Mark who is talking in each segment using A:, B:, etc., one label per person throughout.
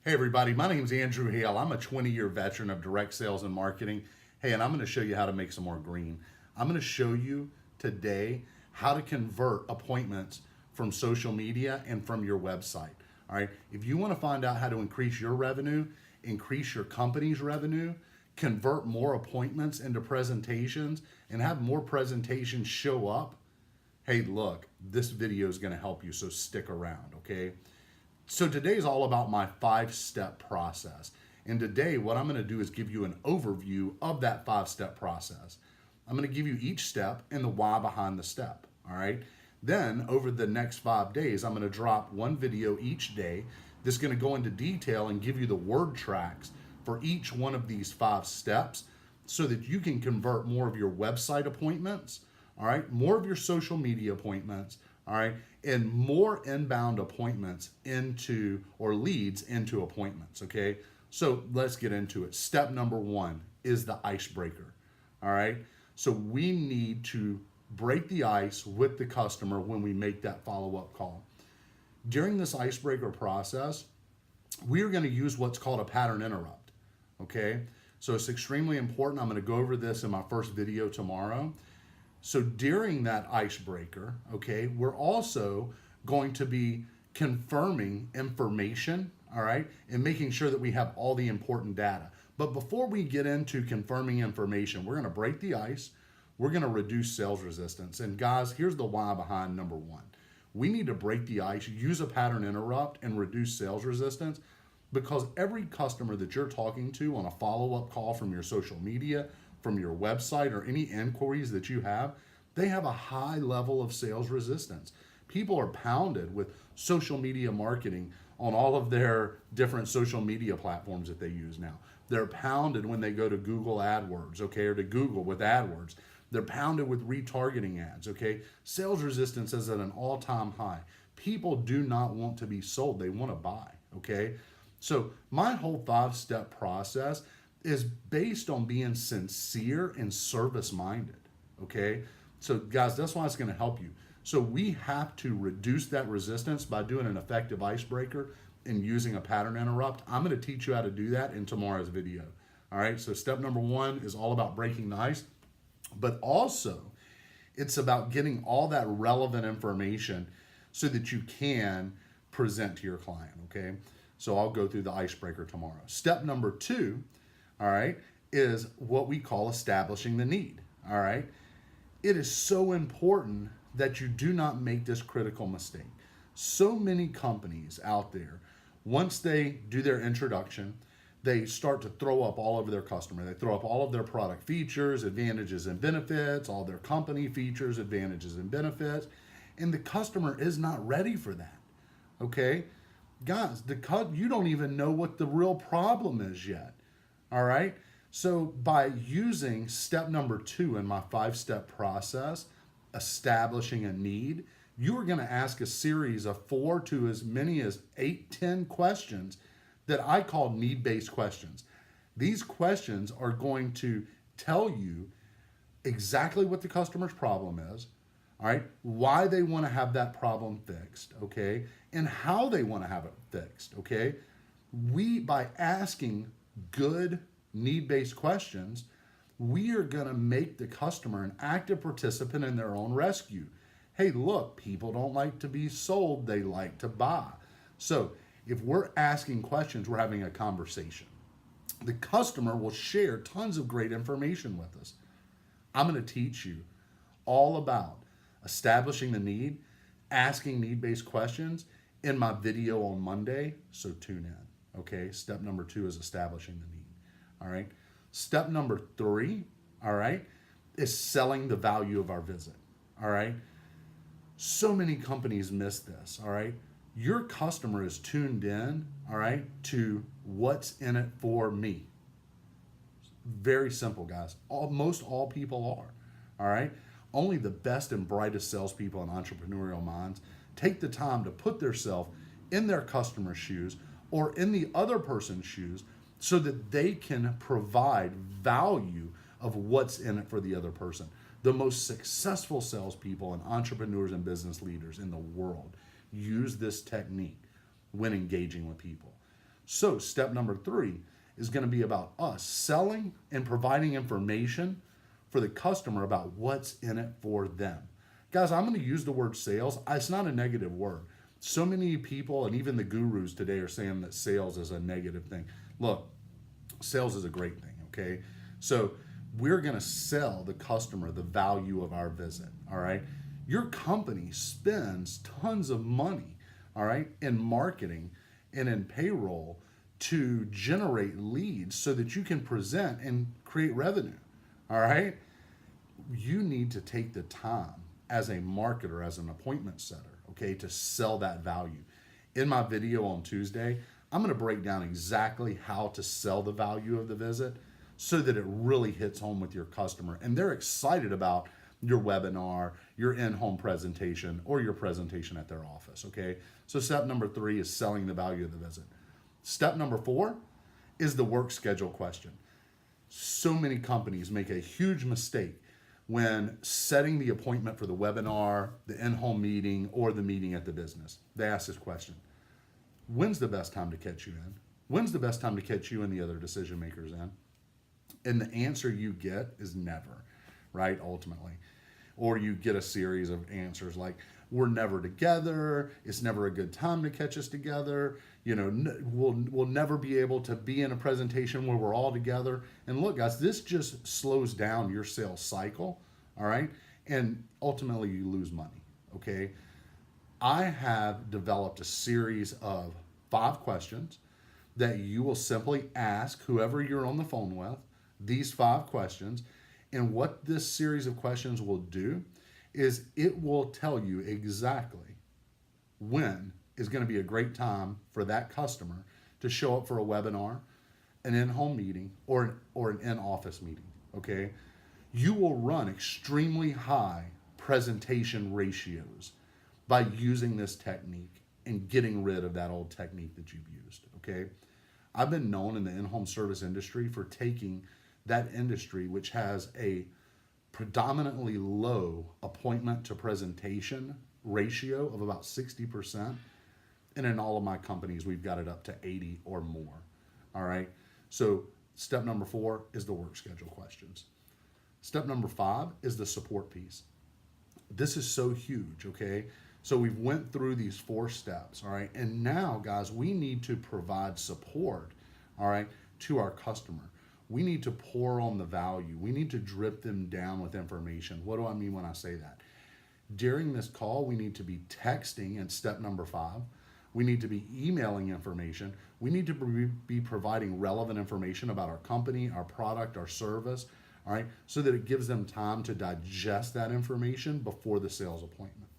A: Hey everybody, my name is Andrew Hale. I'm a 20-year veteran of direct sales and marketing. Hey, and I'm going to show you how to make some more green. I'm going to show you today how to convert appointments from social media and from your website. All right, if you want to find out how to increase your revenue, increase your company's revenue, convert more appointments into presentations, and have more presentations show up, hey, look, this video is going to help you, so stick around, okay? So today is all about my 5-step process. And today what I'm going to do is give you an overview of that 5-step process. I'm going to give you each step and the why behind the step, all right? Then over the next 5 days, I'm going to drop one video each day that's going to go into detail and give you the word tracks for each one of these 5 steps so that you can convert more of your website appointments, all right, more of your social media appointments, all right, and more inbound appointments into, or leads into appointments, okay? So let's get into it. Step number 1 is the icebreaker, all right? So we need to break the ice with the customer when we make that follow-up call. During this icebreaker process, we're gonna use what's called a pattern interrupt, okay? So it's extremely important. I'm gonna go over this in my first video tomorrow. So during that icebreaker, okay, we're also going to be confirming information, all right, and making sure that we have all the important data. But before we get into confirming information, we're gonna break the ice, we're gonna reduce sales resistance. And guys, here's the why behind number 1. We need to break the ice, use a pattern interrupt, and reduce sales resistance because every customer that you're talking to on a follow-up call from your social media, from your website, or any inquiries that you have, they have a high level of sales resistance. People are pounded with social media marketing on all of their different social media platforms that they use now. They're pounded when they go to Google AdWords, okay, or to Google with AdWords. They're pounded with retargeting ads, okay? Sales resistance is at an all-time high. People do not want to be sold, they want to buy, okay? So my whole 5-step process is based on being sincere and service-minded, okay? So guys, that's why it's gonna help you. So we have to reduce that resistance by doing an effective icebreaker and using a pattern interrupt. I'm gonna teach you how to do that in tomorrow's video, all right? So step number 1 is all about breaking the ice, but also it's about getting all that relevant information so that you can present to your client, okay? So I'll go through the icebreaker tomorrow. Step number 2, all right, is what we call establishing the need, all right? It is so important that you do not make this critical mistake. So many companies out there, once they do their introduction, they start to throw up all over their customer. They throw up all of their product features, advantages and benefits, all their company features, advantages and benefits, and the customer is not ready for that, okay? Guys, you don't even know what the real problem is yet. All right. So by using step number 2 in my 5-step process, establishing a need, you are going to ask a series of 4 to as many as 8, 10 questions that I call need-based questions. These questions are going to tell you exactly what the customer's problem is, all right, why they want to have that problem fixed, okay, and how they want to have it fixed, okay. By asking good need-based questions, we are going to make the customer an active participant in their own rescue. Hey, look, people don't like to be sold, they like to buy. So if we're asking questions, we're having a conversation. The customer will share tons of great information with us. I'm going to teach you all about establishing the need, asking need-based questions in my video on Monday, so tune in, okay? Step number 2 is establishing the need, all right? Step number 3, all right, is selling the value of our visit, all right? So many companies miss this, all right? Your customer is tuned in, all right, to what's in it for me. Very simple, guys. Most all people are, all right? Only the best and brightest salespeople and entrepreneurial minds take the time to put themselves in their customer's shoes or in the other person's shoes so that they can provide value of what's in it for the other person. The most successful salespeople and entrepreneurs and business leaders in the world use this technique when engaging with people. So step number 3 is going to be about us selling and providing information for the customer about what's in it for them. Guys, I'm going to use the word sales. It's not a negative word. So many people and even the gurus today are saying that sales is a negative thing. Look, sales is a great thing, okay? So we're going to sell the customer the value of our visit, all right? Your company spends tons of money, all right, in marketing and in payroll to generate leads so that you can present and create revenue, all right? You need to take the time as a marketer, as an appointment setter, okay, to sell that value. In my video on Tuesday, I'm going to break down exactly how to sell the value of the visit so that it really hits home with your customer and they're excited about your webinar, your in-home presentation, or your presentation at their office, okay? So step number 3 is selling the value of the visit. Step number 4 is the work schedule question. So many companies make a huge mistake when setting the appointment for the webinar, the in-home meeting, or the meeting at the business. They ask this question: when's the best time to catch you in? When's the best time to catch you and the other decision makers in? And the answer you get is never, right, ultimately. Or you get a series of answers like, we're never together, it's never a good time to catch us together, you know, we'll never be able to be in a presentation where we're all together. And look, guys, this just slows down your sales cycle, all right? And ultimately you lose money, okay? I have developed a series of 5 questions that you will simply ask whoever you're on the phone with, these 5 questions. And what this series of questions will do is it will tell you exactly when is going to be a great time for that customer to show up for a webinar, an in-home meeting, or an in-office meeting, okay? You will run extremely high presentation ratios by using this technique and getting rid of that old technique that you've used, okay? I've been known in the in-home service industry for taking that industry, which has a predominantly low appointment to presentation ratio of about 60%. And in all of my companies, we've got it up to 80 or more. All right. So step number 4 is the work schedule questions. Step number 5 is the support piece. This is so huge. Okay. So we've went through these 4 steps. All right. And now, guys, we need to provide support, all right, to our customer. We need to pour on the value. We need to drip them down with information. What do I mean when I say that? During this call, we need to be texting in step number 5. We need to be emailing information. We need to be providing relevant information about our company, our product, our service, all right, so that it gives them time to digest that information before the sales appointment.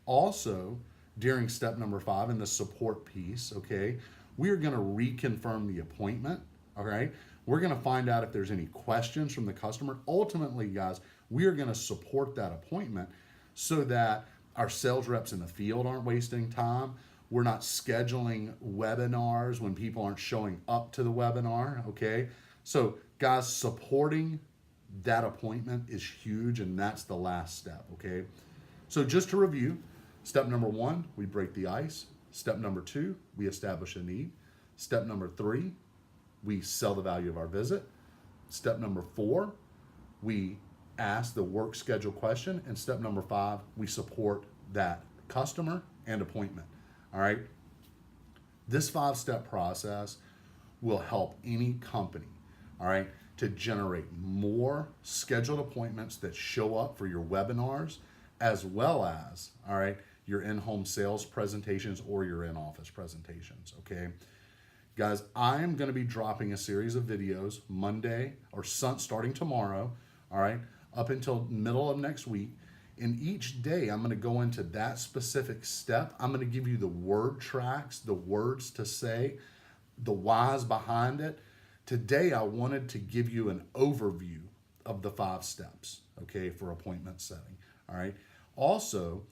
A: Also, during step number 5 in the support piece, okay, we are going to reconfirm the appointment, all right? We're going to find out if there's any questions from the customer. Ultimately, guys, we are going to support that appointment so that our sales reps in the field aren't wasting time. We're not scheduling webinars when people aren't showing up to the webinar, okay? So, guys, supporting that appointment is huge, and that's the last step, okay? So just to review, step number 1, we break the ice. Step number 2, we establish a need. Step number 3, we sell the value of our visit. Step number 4, we ask the work schedule question. And step number 5, we support that customer and appointment. All right. This 5-step process will help any company, all right, to generate more scheduled appointments that show up for your webinars, as well as, all right, your in-home sales presentations or your in-office presentations, okay? Guys, I am going to be dropping a series of videos Monday or starting tomorrow, all right, up until middle of next week. And each day I'm going to go into that specific step. I'm going to give you the word tracks, the words to say, the whys behind it. Today I wanted to give you an overview of the 5 steps, okay, for appointment setting, all right? Also,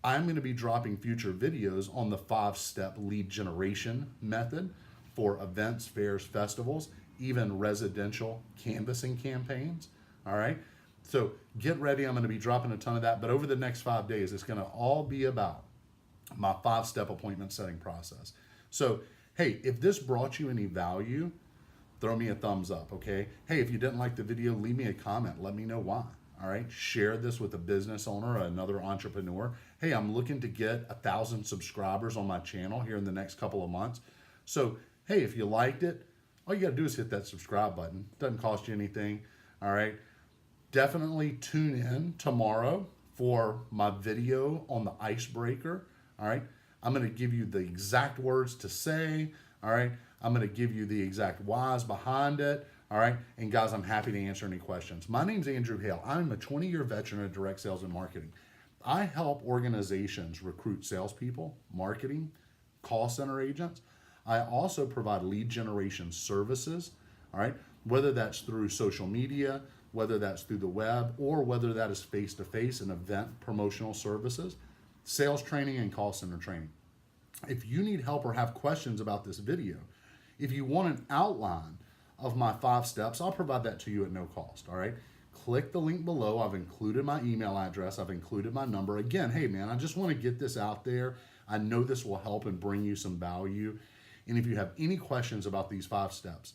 A: I'm going to be dropping future videos on the 5-step lead generation method for events, fairs, festivals, even residential canvassing campaigns, all right? So get ready. I'm going to be dropping a ton of that, but over the next 5 days, it's going to all be about my 5-step appointment setting process. So Hey, if this brought you any value, throw me a thumbs up, okay? Hey, if you didn't like the video, leave me a comment. Let me know why, all right? Share this with a business owner or another entrepreneur. Hey, I'm looking to get 1,000 subscribers on my channel here in the next couple of months. So, hey, if you liked it, all you got to do is hit that subscribe button. Doesn't cost you anything, all right? Definitely tune in tomorrow for my video on the icebreaker, all right? I'm going to give you the exact words to say, all right? I'm going to give you the exact whys behind it, all right? And guys, I'm happy to answer any questions. My name's Andrew Hale. I'm a 20-year veteran of direct sales and marketing. I help organizations recruit salespeople, marketing, call center agents. I also provide lead generation services, all right? Whether that's through social media, whether that's through the web, or whether that is face-to-face and event promotional services, sales training and call center training. If you need help or have questions about this video, if you want an outline of my 5 steps, I'll provide that to you at no cost, all right? Click the link below. I've included my email address. I've included my number. Again, hey man, I just want to get this out there. I know this will help and bring you some value. And if you have any questions about these 5 steps,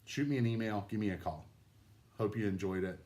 A: shoot me an email, give me a call. Hope you enjoyed it.